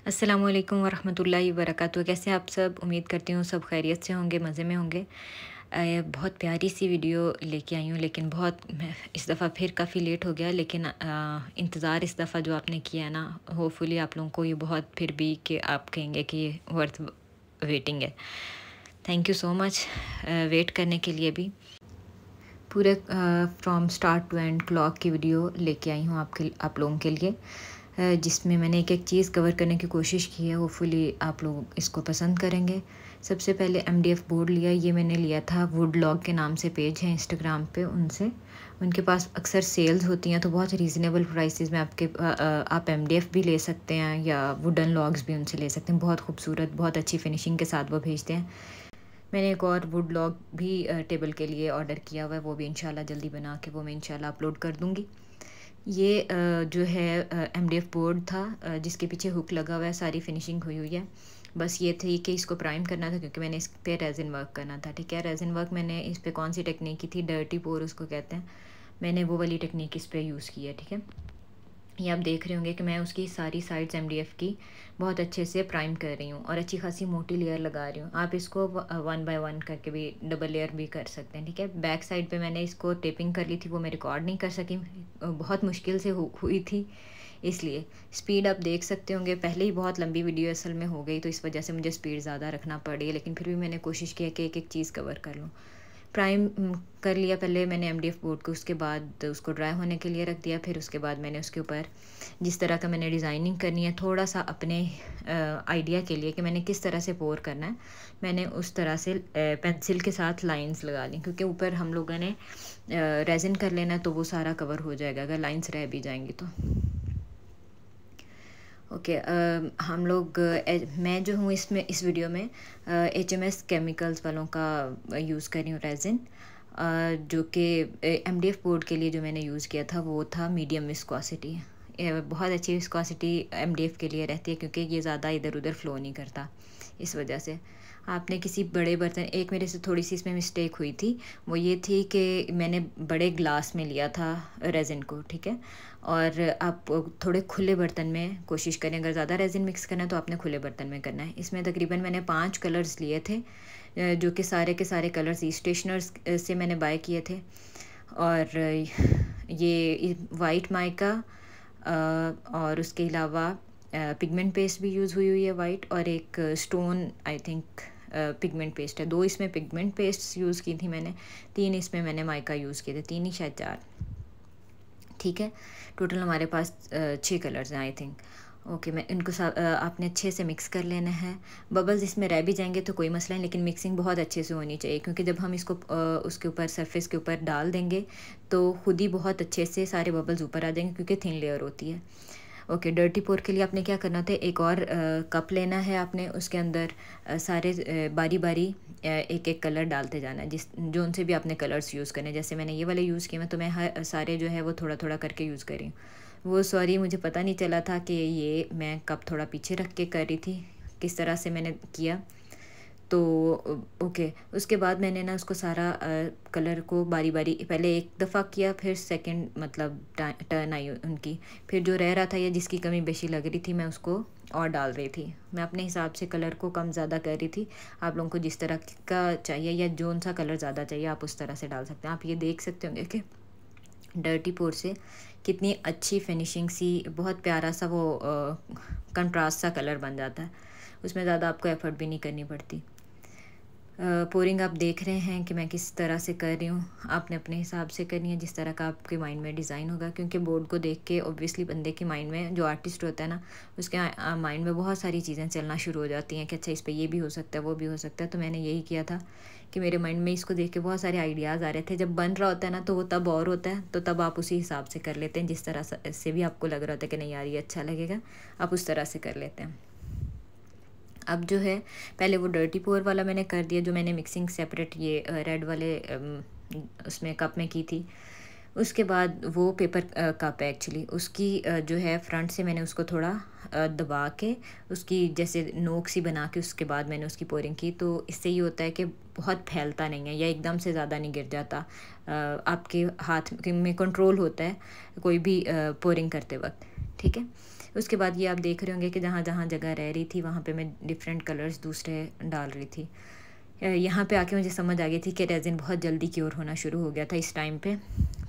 अस्सलामुअलैकुम वरहमतुल्लाहि वबरकातुहू। कैसे हैं आप सब? उम्मीद करती हूँ सब खैरियत से होंगे, मज़े में होंगे। बहुत प्यारी सी वीडियो लेके आई हूँ, लेकिन बहुत इस दफ़ा फिर काफ़ी लेट हो गया। लेकिन इंतज़ार इस दफ़ा जो आपने किया है ना, होपफुली आप लोगों को ये बहुत फिर भी कि आप कहेंगे कि ये वर्थ वेटिंग है। Thank you so much wait करने के लिए भी। पूरे from start to end clock की वीडियो लेके आई हूँ आप लोगों के लिए, जिसमें मैंने एक एक चीज़ कवर करने की कोशिश की है। होपफुली आप लोग इसको पसंद करेंगे। सबसे पहले MDF बोर्ड लिया। ये मैंने लिया था वुड लॉग के नाम से, पेज है इंस्टाग्राम पे, उनसे उनके पास अक्सर सेल्स होती हैं, तो बहुत रीज़नेबल प्राइसेस में आप MDF भी ले सकते हैं या वुडन लॉग्स भी उनसे ले सकते हैं। बहुत खूबसूरत, बहुत अच्छी फिनिशिंग के साथ वो भेजते हैं। मैंने एक और वुड लॉग भी टेबल के लिए ऑर्डर किया हुआ है, वो भी इंशाल्लाह जल्दी बना के वो मैं इंशाल्लाह अपलोड कर दूँगी। ये जो है MDF बोर्ड था, जिसके पीछे हुक लगा हुआ है, सारी फिनिशिंग हुई हुई है। बस ये थी कि इसको प्राइम करना था, क्योंकि मैंने इस पे रेजिन वर्क करना था। ठीक है, रेजिन वर्क मैंने इस पे कौन सी टेक्निक की थी, डर्टी पोर उसको कहते हैं। मैंने वो वाली टेक्निक इस पे यूज़ की है। ठीक है, ये आप देख रहे होंगे कि मैं उसकी सारी साइड्स MDF की बहुत अच्छे से प्राइम कर रही हूँ और अच्छी खासी मोटी लेयर लगा रही हूँ। आप इसको 1 बाय 1 करके भी डबल लेयर भी कर सकते हैं। ठीक है, बैक साइड पे मैंने इसको टेपिंग कर ली थी, वो मैं रिकॉर्ड नहीं कर सकी, बहुत मुश्किल से हुई थी, इसलिए स्पीड आप देख सकते होंगे। पहले ही बहुत लंबी वीडियो असल में हो गई, तो इस वजह से मुझे स्पीड ज़्यादा रखना पड़ी, लेकिन फिर भी मैंने कोशिश किया कि एक एक चीज़ कवर कर लूँ। प्राइम कर लिया पहले मैंने MDF बोर्ड को, उसके बाद उसको ड्राई होने के लिए रख दिया। फिर उसके बाद मैंने उसके ऊपर जिस तरह का मैंने डिज़ाइनिंग करनी है, थोड़ा सा अपने आइडिया के लिए कि मैंने किस तरह से पोर करना है, मैंने उस तरह से पेंसिल के साथ लाइंस लगा ली, क्योंकि ऊपर हम लोगों ने रेजिन कर लेना, तो वो सारा कवर हो जाएगा अगर लाइंस रह भी जाएंगी तो। ओके, हम लोग मैं जो हूँ इसमें इस वीडियो में HMS केमिकल्स वालों का यूज़ कर रही हूँ रेजिन, जो कि MDF बोर्ड के लिए जो मैंने यूज़ किया था वो था मीडियम विस्कोसिटी। बहुत अच्छी विस्कोसिटी MDF के लिए रहती है, क्योंकि ये ज़्यादा इधर उधर फ़्लो नहीं करता। इस वजह से आपने किसी बड़े बर्तन, एक मेरे से थोड़ी सी इसमें मिस्टेक हुई थी, वो ये थी कि मैंने बड़े ग्लास में लिया था रेजिन को। ठीक है, और आप थोड़े खुले बर्तन में कोशिश करें, अगर ज़्यादा रेजिन मिक्स करना है तो आपने खुले बर्तन में करना है। इसमें तकरीबन मैंने 5 कलर्स लिए थे, जो कि सारे के सारे कलर्स ई स्टेशनर्स से मैंने बाय किए थे। और ये वाइट माइका और उसके अलावा पिगमेंट पेस्ट भी यूज़ हुई है वाइट, और एक stone I think pigment paste है। 2 इसमें पिगमेंट पेस्ट यूज़ की थी मैंने, 3 इसमें मैंने माइका यूज़ किए थे, 3 ही शायद 4। ठीक है, टोटल हमारे पास 6 कलर्स हैं आई थिंक। ओके, मैं इनको आपने अच्छे से मिक्स कर लेना है। बबल्स इसमें रह भी जाएंगे तो कोई मसला नहीं, लेकिन मिक्सिंग बहुत अच्छे से होनी चाहिए, क्योंकि जब हम इसको उसके ऊपर सरफेस के ऊपर डाल देंगे तो खुद ही बहुत अच्छे से सारे बबल्स ऊपर आ जाएंगे, क्योंकि थिन लेयर होती है। ओके, डर्टी पोर के लिए आपने क्या करना था, एक और कप लेना है आपने, उसके अंदर सारे बारी बारी एक एक कलर डालते जाना है, जो उनसे भी आपने कलर्स यूज़ करने। जैसे मैंने ये वाले यूज़ किए, मैं तो मैं सारे जो है वो थोड़ा थोड़ा करके यूज़ कर रही हूँ। वो सॉरी, मुझे पता नहीं चला था कि ये मैं कप थोड़ा पीछे रख के कर रही थी, किस तरह से मैंने किया। तो ओके, उसके बाद मैंने ना उसको सारा कलर को बारी बारी पहले एक दफ़ा किया, फिर सेकंड मतलब टर्न आई उनकी, फिर जो रह रहा था या जिसकी कमी बेशी लग रही थी मैं उसको और डाल रही थी। मैं अपने हिसाब से कलर को कम ज़्यादा कर रही थी। आप लोगों को जिस तरह का चाहिए या जोन सा कलर ज़्यादा चाहिए आप उस तरह से डाल सकते हैं। आप ये देख सकते होंगे कि डर्टी पोर से कितनी अच्छी फिनिशिंग सी, बहुत प्यारा सा वो कंट्रास्ट सा कलर बन जाता है, उसमें ज़्यादा आपको एफ़र्ट भी नहीं करनी पड़ती। पोरिंग आप देख रहे हैं कि मैं किस तरह से कर रही हूँ। आपने अपने हिसाब से करनी है, जिस तरह का आपके माइंड में डिज़ाइन होगा, क्योंकि बोर्ड को देख के ऑब्वियसली बंदे के माइंड में, जो आर्टिस्ट होता है ना, उसके माइंड में बहुत सारी चीज़ें चलना शुरू हो जाती हैं कि अच्छा इस पर ये भी हो सकता है, वो भी हो सकता है। तो मैंने यही किया था कि मेरे माइंड में इसको देख के बहुत सारे आइडियाज़ आ रहे थे। जब बन रहा होता है ना तो वो तब और होता है, तो तब आप उसी हिसाब से कर लेते हैं, जिस तरह से भी आपको लग रहा होता है कि नहीं यार ये अच्छा लगेगा, आप उस तरह से कर लेते हैं। अब जो है, पहले वो डर्टी पोर वाला मैंने कर दिया, जो मैंने मिक्सिंग सेपरेट ये रेड वाले उसमें कप में की थी। उसके बाद वो पेपर कप है एक्चुअली, उसकी जो है फ्रंट से मैंने उसको थोड़ा दबा के उसकी जैसे नोक सी बना के उसके बाद मैंने उसकी पोरिंग की। तो इससे ये होता है कि बहुत फैलता नहीं है या एकदम से ज़्यादा नहीं गिर जाता, आपके हाथ में कंट्रोल होता है कोई भी पोरिंग करते वक्त। ठीक है, उसके बाद ये आप देख रहे होंगे कि जहाँ जहाँ जगह रह रही थी वहाँ पे मैं डिफरेंट कलर्स दूसरे डाल रही थी। यहाँ पे आके मुझे समझ आ गई थी कि रेज़िन बहुत जल्दी क्योर होना शुरू हो गया था इस टाइम पे।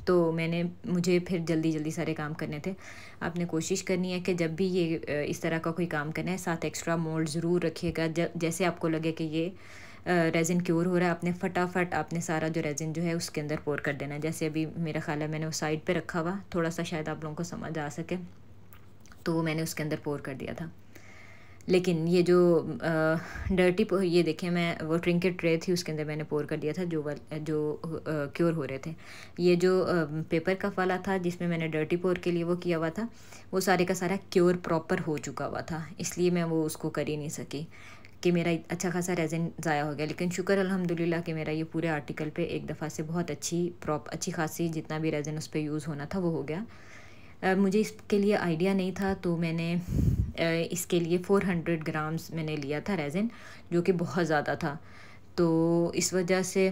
तो मुझे फिर जल्दी जल्दी सारे काम करने थे। आपने कोशिश करनी है कि जब भी ये इस तरह का कोई काम करना है, साथ एक्स्ट्रा मोल्ड ज़रूर रखिएगा। जैसे आपको लगे कि ये रेज़िन क्योर हो रहा है, आपने फटाफट आपने सारा जो रेज़िन जो है उसके अंदर पोर कर देना है। जैसे अभी मेरा ख़्याल है मैंने वो साइड पे रखा हुआ, थोड़ा सा शायद आप लोगों को समझ आ सके, तो वो मैंने उसके अंदर पोर कर दिया था। लेकिन ये जो डर्टी ये देखें, मैं वो ट्रिंकेट ट्रे थी उसके अंदर मैंने पोर कर दिया था जो क्योर हो रहे थे। ये जो पेपर कप वाला था जिसमें मैंने डर्टी पोर के लिए वो किया हुआ था, वो सारे का सारा क्योर प्रॉपर हो चुका हुआ था, इसलिए मैं वो उसको कर ही नहीं सकी कि मेरा अच्छा खासा रेज़िन ज़ाया हो गया। लेकिन शुक्र अल्हम्दुलिल्लाह कि मेरा ये पूरे आर्टिकल पे एक दफ़ा से बहुत अच्छी खासी जितना भी रेज़िन उस पर यूज़ होना था वो हो गया। मुझे इसके लिए आइडिया नहीं था, तो मैंने इसके लिए 400 ग्राम्स मैंने लिया था रेज़िन, जो कि बहुत ज़्यादा था। तो इस वजह से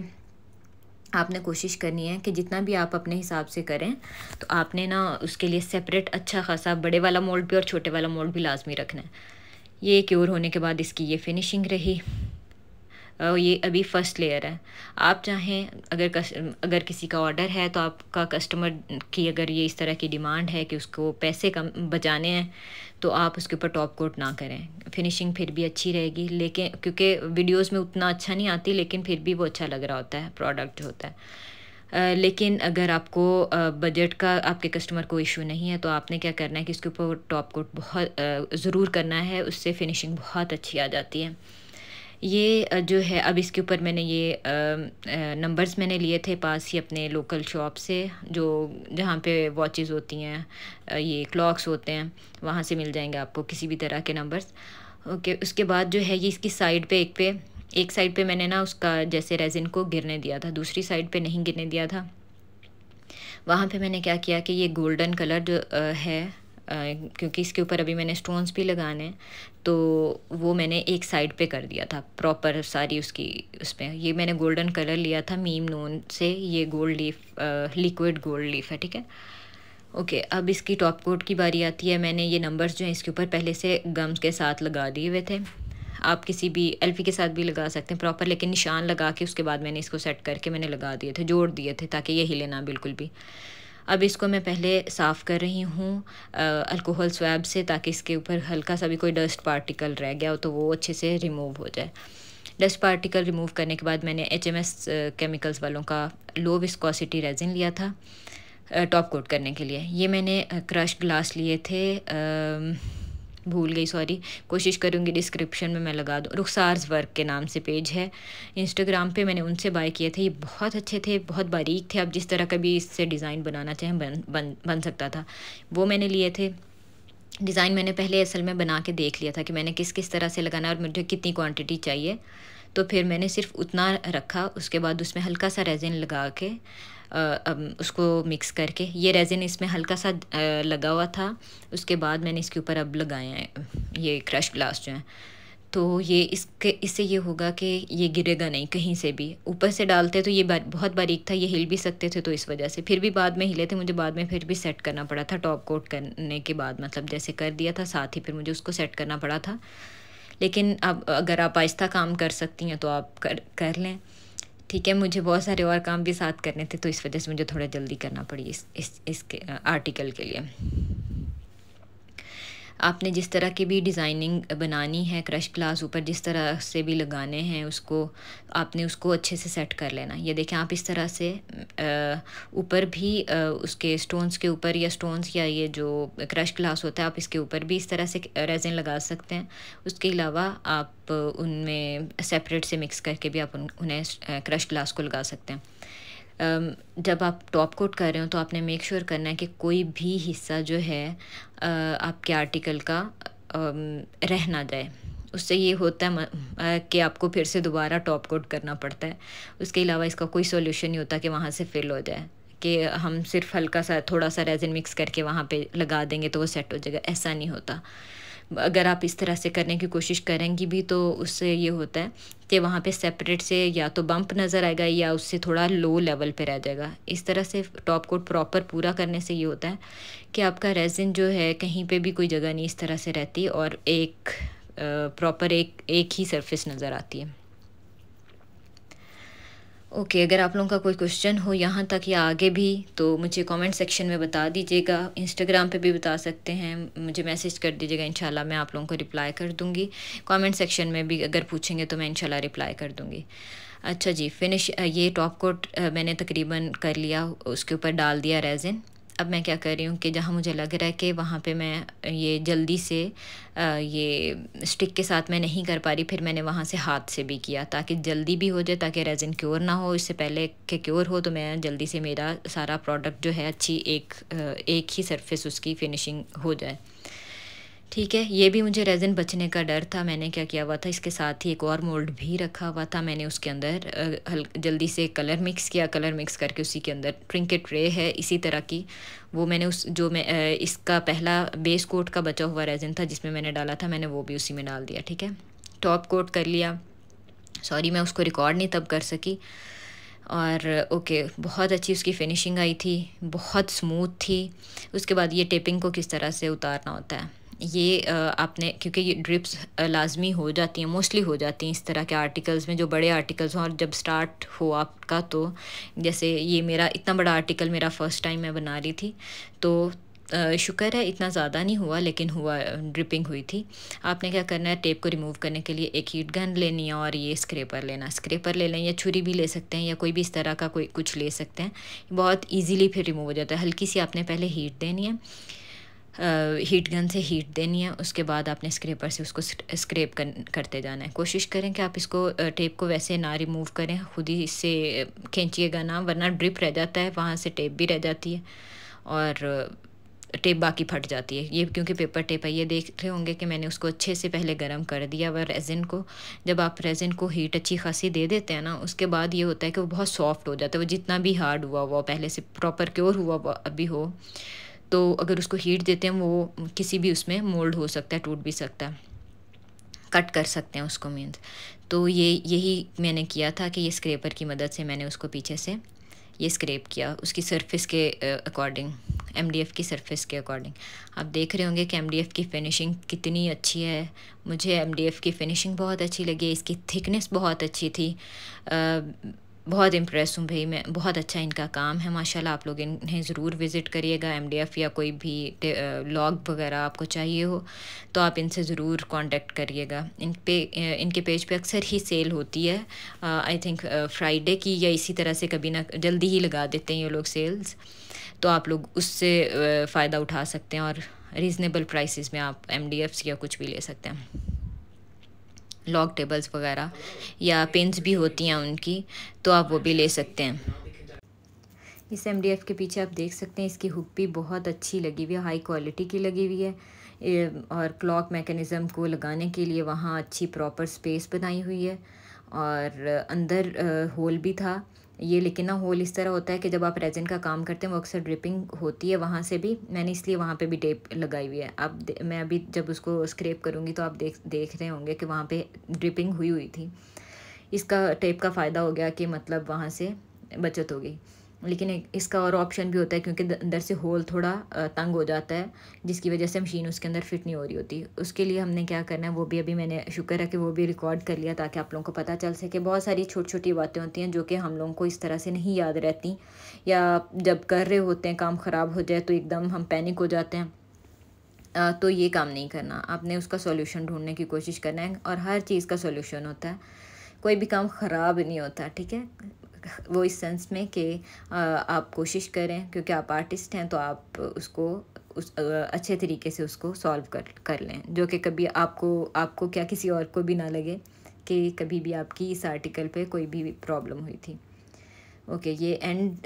आपने कोशिश करनी है कि जितना भी आप अपने हिसाब से करें, तो आपने ना उसके लिए सेपरेट अच्छा खासा बड़े वाला मोल्ड भी और छोटे वाला मोल्ड भी लाजमी रखना है। ये क्योर होने के बाद इसकी ये फिनिशिंग रही। ये अभी फ़र्स्ट लेयर है। आप चाहें अगर किसी का ऑर्डर है तो आपका कस्टमर की अगर ये इस तरह की डिमांड है कि उसको पैसे कम बचाने हैं, तो आप उसके ऊपर टॉप कोट ना करें, फिनिशिंग फिर भी अच्छी रहेगी। लेकिन क्योंकि वीडियोस में उतना अच्छा नहीं आती, लेकिन फिर भी वो अच्छा लग रहा होता है प्रोडक्ट जो होता है। लेकिन अगर आपको बजट का आपके कस्टमर को इशू नहीं है, तो आपने क्या करना है कि इसके ऊपर टॉप कोट बहुत ज़रूर करना है, उससे फिनिशिंग बहुत अच्छी आ जाती है। ये जो है अब इसके ऊपर मैंने ये नंबर्स मैंने लिए थे पास ही अपने लोकल शॉप से, जो जहाँ पे वॉचेस होती हैं, ये क्लॉक्स होते हैं, वहाँ से मिल जाएंगे आपको किसी भी तरह के नंबर्स। ओके, उसके बाद जो है ये इसकी साइड पे एक साइड पे मैंने ना उसका जैसे रेज़िन को गिरने दिया था, दूसरी साइड पे नहीं गिरने दिया था। वहाँ पे मैंने क्या किया कि ये गोल्डन कलर जो है, क्योंकि इसके ऊपर अभी मैंने स्टोन्स भी लगाने, तो वो मैंने एक साइड पे कर दिया था प्रॉपर सारी उसकी उसमें। ये मैंने गोल्डन कलर लिया था मीम नोन से, ये gold leaf liquid gold leaf है, ठीक है। ओके, अब इसकी टॉप कोट की बारी आती है। मैंने ये नंबर्स जो हैं इसके ऊपर पहले से गम्स के साथ लगा दिए हुए थे। आप किसी भी एल्फी के साथ भी लगा सकते हैं प्रॉपर, लेकिन निशान लगा के उसके बाद मैंने इसको सेट करके मैंने लगा दिए थे, जोड़ दिए थे ताकि ये हिले ना बिल्कुल भी। अब इसको मैं पहले साफ़ कर रही हूँ अल्कोहल स्वैब से, ताकि इसके ऊपर हल्का सा भी कोई डस्ट पार्टिकल रह गया हो तो वो अच्छे से रिमूव हो जाए। डस्ट पार्टिकल रिमूव करने के बाद मैंने HMS केमिकल्स वालों का लो विस्कोसिटी रेज़िन लिया था टॉप कोट करने के लिए। ये मैंने क्रश ग्लास लिए थे, भूल गई सॉरी, कोशिश करूँगी डिस्क्रिप्शन में मैं लगा दूँ। रुखसार्स वर्क के नाम से पेज है इंस्टाग्राम पे, मैंने उनसे बाय किए थे। ये बहुत अच्छे थे, बहुत बारीक थे, आप जिस तरह का भी इससे डिज़ाइन बनाना चाहें बन सकता था। वो मैंने लिए थे। डिज़ाइन मैंने पहले असल में बना के देख लिया था कि मैंने किस किस तरह से लगाना है और मुझे कितनी क्वांटिटी चाहिए, तो फिर मैंने सिर्फ उतना रखा। उसके बाद उसमें हल्का सा रेज़िन लगा के उसको मिक्स करके, ये रेज़िन इसमें हल्का सा लगा हुआ था। उसके बाद मैंने इसके ऊपर अब लगाए हैं ये क्रश ग्लास जो हैं, तो ये इससे ये होगा कि ये गिरेगा नहीं कहीं से भी। ऊपर से डालते तो ये बहुत बारीक था, ये हिल भी सकते थे, तो इस वजह से फिर भी बाद में हिले थे। मुझे बाद में फिर भी सेट करना पड़ा था टॉप कोट करने के बाद, मतलब जैसे कर दिया था साथ ही फिर मुझे उसको सेट करना पड़ा था। लेकिन अब अगर आप आहिस्ता काम कर सकती हैं तो आप कर लें, ठीक है। मुझे बहुत सारे और काम भी साथ करने थे, तो इस वजह से मुझे थोड़ा जल्दी करना पड़ी इसके आर्टिकल के लिए। आपने जिस तरह की भी डिज़ाइनिंग बनानी है, क्रश ग्लास ऊपर जिस तरह से भी लगाने हैं उसको, आपने उसको अच्छे से सेट कर लेना। ये देखें आप इस तरह से ऊपर भी उसके स्टोन्स के ऊपर, या स्टोन्स या ये जो क्रश ग्लास होता है, आप इसके ऊपर भी इस तरह से रेज़िन लगा सकते हैं। उसके अलावा आप उनमें सेपरेट से मिक्स करके भी आप उन्हें क्रश ग्लास को लगा सकते हैं। जब आप टॉप कोट कर रहे हो तो आपने मेक श्योर करना है कि कोई भी हिस्सा जो है आपके आर्टिकल का रह ना जाए। उससे ये होता है कि आपको फिर से दोबारा टॉप कोट करना पड़ता है। उसके अलावा इसका कोई सॉल्यूशन नहीं होता कि वहाँ से फिल हो जाए, कि हम सिर्फ हल्का सा थोड़ा सा रेज़िन मिक्स करके वहाँ पे लगा देंगे तो वो सेट हो जाएगा, ऐसा नहीं होता। अगर आप इस तरह से करने की कोशिश करेंगी भी तो उससे ये होता है कि वहाँ पे सेपरेट से या तो बम्प नज़र आएगा या उससे थोड़ा लो लेवल पे रह जाएगा। इस तरह से टॉप कोट प्रॉपर पूरा करने से ये होता है कि आपका रेज़िन जो है कहीं पे भी कोई जगह नहीं इस तरह से रहती और एक प्रॉपर एक ही सरफेस नज़र आती है। ओके, अगर आप लोगों का कोई क्वेश्चन हो यहाँ तक या आगे भी तो मुझे कमेंट सेक्शन में बता दीजिएगा। इंस्टाग्राम पे भी बता सकते हैं, मुझे मैसेज कर दीजिएगा, इंशाल्लाह मैं आप लोगों को रिप्लाई कर दूँगी। कमेंट सेक्शन में भी अगर पूछेंगे तो मैं इंशाल्लाह रिप्लाई कर दूँगी। अच्छा जी, फिनिश ये टॉप कोट मैंने तकरीबन कर लिया, उसके ऊपर डाल दिया रेज़िन। अब मैं क्या कर रही हूँ कि जहाँ मुझे लग रहा है कि वहाँ पे मैं ये जल्दी से ये स्टिक के साथ मैं नहीं कर पा रही, फिर मैंने वहाँ से हाथ से भी किया ताकि जल्दी भी हो जाए, ताकि रेज़िन क्योर ना हो। इससे पहले कि क्योर हो तो मैं जल्दी से मेरा सारा प्रोडक्ट जो है अच्छी एक ही सरफेस उसकी फिनिशिंग हो जाए। ठीक है, ये भी मुझे रेज़िन बचने का डर था। मैंने क्या किया हुआ था, इसके साथ ही एक और मोल्ड भी रखा हुआ था। मैंने उसके अंदर जल्दी से कलर मिक्स किया, कलर मिक्स करके उसी के अंदर ट्रिंकेट ट्रे है इसी तरह की, वो मैंने इसका पहला बेस कोट का बचा हुआ रेज़िन था जिसमें मैंने डाला था, मैंने वो भी उसी में डाल दिया। ठीक है, टॉप कोट कर लिया। सॉरी मैं उसको रिकॉर्ड नहीं तब कर सकी। और ओके, बहुत अच्छी उसकी फिनिशिंग आई थी, बहुत स्मूथ थी। उसके बाद ये टेपिंग को किस तरह से उतारना होता है, ये आपने, क्योंकि ये ड्रिप्स लाजमी हो जाती हैं, मोस्टली हो जाती हैं इस तरह के आर्टिकल्स में जो बड़े आर्टिकल्स हों, और जब स्टार्ट हो आपका तो जैसे ये मेरा इतना बड़ा आर्टिकल मेरा फ़र्स्ट टाइम मैं बना रही थी तो शुक्र है इतना ज़्यादा नहीं हुआ, लेकिन हुआ, ड्रिपिंग हुई थी। आपने क्या करना है, टेप को रिमूव करने के लिए एक हीट गन लेनी है और ये स्क्रैपर लेना, स्क्रैपर ले लें या छुरी भी ले सकते हैं या कोई भी इस तरह का कोई कुछ ले सकते हैं, बहुत इजीली फिर रिमूव हो जाता है। हल्की सी आपने पहले हीट देनी है, हीट गन से हीट देनी है, उसके बाद आपने स्क्रैपर से उसको स्क्रैप करते जाना है। कोशिश करें कि आप इसको टेप को वैसे ना रिमूव करें, खुद ही इससे खींचिएगा ना, वरना ड्रिप रह जाता है, वहाँ से टेप भी रह जाती है और टेप बाकी फट जाती है। ये क्योंकि पेपर टेप है। ये देख रहे होंगे कि मैंने उसको अच्छे से पहले गर्म कर दिया वह रेज़िन को। जब आप रेज़िन को हीट अच्छी खासी दे देते हैं ना, उसके बाद ये होता है कि वो बहुत सॉफ्ट हो जाता है। वो जितना भी हार्ड हुआ हुआ पहले से प्रॉपर क्योर हुआ हुआ अभी हो, तो अगर उसको हीट देते हैं वो किसी भी उसमें मोल्ड हो सकता है, टूट भी सकता है, कट कर सकते हैं उसको मीन्स। तो यही मैंने किया था कि ये स्क्रैपर की मदद से मैंने उसको पीछे से ये स्क्रैप किया उसकी सरफेस के अकॉर्डिंग, एमडीएफ की सरफेस के अकॉर्डिंग। आप देख रहे होंगे कि एमडीएफ की फ़िनिशिंग कितनी अच्छी है। मुझे एमडीएफ की फ़िनिशिंग बहुत अच्छी लगी, इसकी थिकनेस बहुत अच्छी थी। बहुत इम्प्रेस हूँ भाई मैं, बहुत अच्छा इनका काम है माशाल्लाह। आप लोग इन्हें ज़रूर विज़िट करिएगा। एमडीएफ या कोई भी लॉग वगैरह आपको चाहिए हो तो आप इनसे ज़रूर कांटेक्ट करिएगा। इनके पेज पे अक्सर ही सेल होती है, आई थिंक फ्राइडे की या इसी तरह से कभी ना जल्दी ही लगा देते हैं ये लोग सेल्स, तो आप लोग उससे फ़ायदा उठा सकते हैं और रीज़नेबल प्राइसेस में आप एमडीएफ्स या कुछ भी ले सकते हैं। लॉग टेबल्स वगैरह या पेन्स भी होती हैं उनकी, तो आप वो भी ले सकते हैं। इस एमडीएफ के पीछे आप देख सकते हैं इसकी हुक भी बहुत अच्छी लगी हुई है, हाई क्वालिटी की लगी हुई है। और क्लॉक मैकेनिज़्म को लगाने के लिए वहाँ अच्छी प्रॉपर स्पेस बनाई हुई है और अंदर होल भी था ये, लेकिन ना होल इस तरह होता है कि जब आप रेजिन का काम करते हैं वो अक्सर ड्रिपिंग होती है वहाँ से भी, मैंने इसलिए वहाँ पे भी टेप लगाई हुई है। अब मैं अभी जब उसको स्क्रैप करूँगी तो आप देख रहे होंगे कि वहाँ पे ड्रिपिंग हुई हुई थी। इसका टेप का फ़ायदा हो गया कि मतलब वहाँ से बचत हो गई। लेकिन इसका और ऑप्शन भी होता है क्योंकि अंदर से होल थोड़ा तंग हो जाता है, जिसकी वजह से मशीन उसके अंदर फिट नहीं हो रही होती। उसके लिए हमने क्या करना है वो भी अभी मैंने, शुक्र है कि वो भी रिकॉर्ड कर लिया ताकि आप लोगों को पता चल सके। बहुत सारी छोटी छोटी बातें होती हैं जो कि हम लोगों को इस तरह से नहीं याद रहती, या जब कर रहे होते हैं काम ख़राब हो जाए तो एकदम हम पैनिक हो जाते हैं। तो ये काम नहीं करना, आपने उसका सॉल्यूशन ढूंढने की कोशिश करना है और हर चीज़ का सॉल्यूशन होता है, कोई भी काम ख़राब नहीं होता। ठीक है, वो इस सेंस में कि आप कोशिश करें, क्योंकि आप आर्टिस्ट हैं तो आप उसको अच्छे तरीके से उसको सॉल्व कर लें, जो कि कभी आपको क्या किसी और को भी ना लगे कि कभी भी आपकी इस आर्टिकल पे कोई भी प्रॉब्लम हुई थी। ओके, ये एंड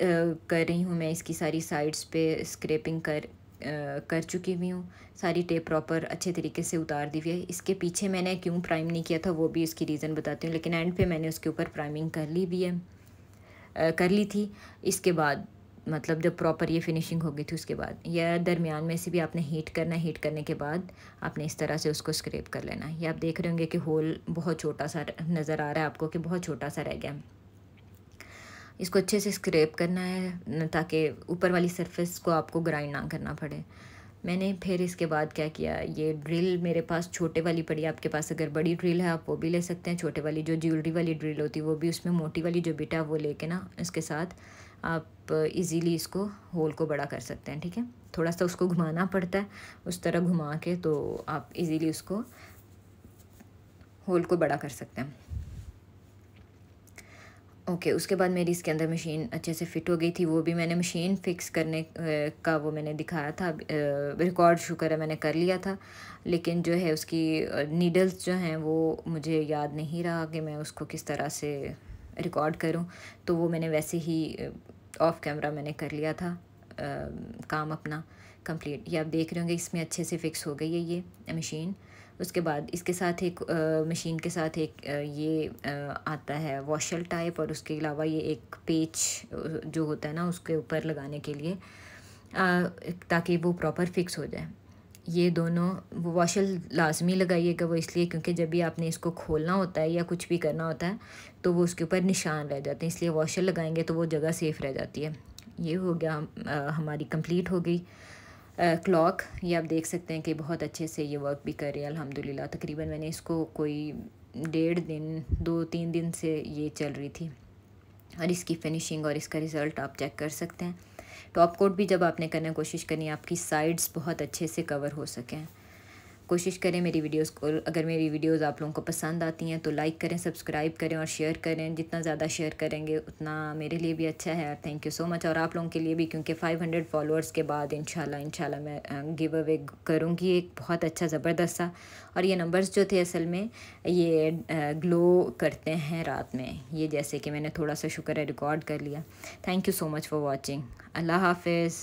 कर रही हूँ मैं, इसकी सारी साइड्स पे स्क्रैपिंग कर चुकी हुई हूँ, सारी टेप प्रॉपर अच्छे तरीके से उतार दी हुई है। इसके पीछे मैंने क्यों प्राइम नहीं किया था वो भी इसकी रीज़न बताती हूँ, लेकिन एंड पे मैंने उसके ऊपर प्राइमिंग कर ली थी। इसके बाद मतलब जब प्रॉपर ये फिनिशिंग हो गई थी उसके बाद, या दरमियान में से भी आपने हीट करना है। हीट करने के बाद आपने इस तरह से उसको स्क्रैप कर लेना है। ये आप देख रहे होंगे कि होल बहुत छोटा सा नज़र आ रहा है आपको, कि बहुत छोटा सा रह गया। इसको अच्छे से स्क्रैप करना है ताकि ऊपर वाली सरफेस को आपको ग्राइंड ना करना पड़े। मैंने फिर इसके बाद क्या किया, ये ड्रिल मेरे पास छोटे वाली पड़ी। आपके पास अगर बड़ी ड्रिल है आप वो भी ले सकते हैं। छोटे वाली जो ज्वेलरी वाली ड्रिल होती है वो भी, उसमें मोटी वाली जो बिट है वो लेके ना इसके साथ आप इजीली इसको होल को बड़ा कर सकते हैं। ठीक है, थोड़ा सा उसको घुमाना पड़ता है, उस तरह घुमा के तो आप इजीली उसको होल को बड़ा कर सकते हैं। ओके, उसके बाद मेरी इसके अंदर मशीन अच्छे से फ़िट हो गई थी। वो भी मैंने मशीन फ़िक्स करने का वो मैंने दिखाया था, रिकॉर्ड शुक्र है मैंने कर लिया था। लेकिन जो है उसकी नीडल्स जो हैं वो मुझे याद नहीं रहा कि मैं उसको किस तरह से रिकॉर्ड करूं, तो वो मैंने वैसे ही ऑफ कैमरा मैंने कर लिया था काम अपना कंप्लीट। ये आप देख रहे होंगे इसमें अच्छे से फ़िक्स हो गई है ये मशीन। उसके बाद इसके साथ एक मशीन के साथ एक ये आता है वॉशल टाइप, और उसके अलावा ये एक पेच जो होता है ना उसके ऊपर लगाने के लिए, ताकि वो प्रॉपर फिक्स हो जाए। ये दोनों वो वॉशल लाजमी लगाइएगा, वो इसलिए क्योंकि जब भी आपने इसको खोलना होता है या कुछ भी करना होता है तो वो उसके ऊपर निशान रह जाते हैं, इसलिए वॉशल लगाएंगे तो वो जगह सेफ़ रह जाती है। ये हो गया, हमारी कंप्लीट हो गई क्लॉक। ये आप देख सकते हैं कि बहुत अच्छे से ये वर्क भी कर रही है अल्हम्दुलिल्लाह। तकरीबन मैंने इसको कोई 1.5 दिन 2-3 दिन से ये चल रही थी, और इसकी फिनिशिंग और इसका रिज़ल्ट आप चेक कर सकते हैं। टॉप कोट भी जब आपने करने कोशिश करनी है आपकी साइड्स बहुत अच्छे से कवर हो सकें। कोशिश करें मेरी वीडियोस को, अगर मेरी वीडियोस आप लोगों को पसंद आती हैं तो लाइक करें, सब्सक्राइब करें और शेयर करें। जितना ज़्यादा शेयर करेंगे उतना मेरे लिए भी अच्छा है। Thank you so much. और आप लोगों के लिए भी, क्योंकि 500 फॉलोअर्स के बाद इंशाल्लाह मैं गिव अवे करूँगी एक बहुत अच्छा ज़बरदस्त सा। और ये नंबर्स जो थे असल में ये ग्लो करते हैं रात में, ये जैसे कि मैंने थोड़ा सा शुक्र है रिकॉर्ड कर लिया। Thank you so much for watching. अल्लाह हाफिज़।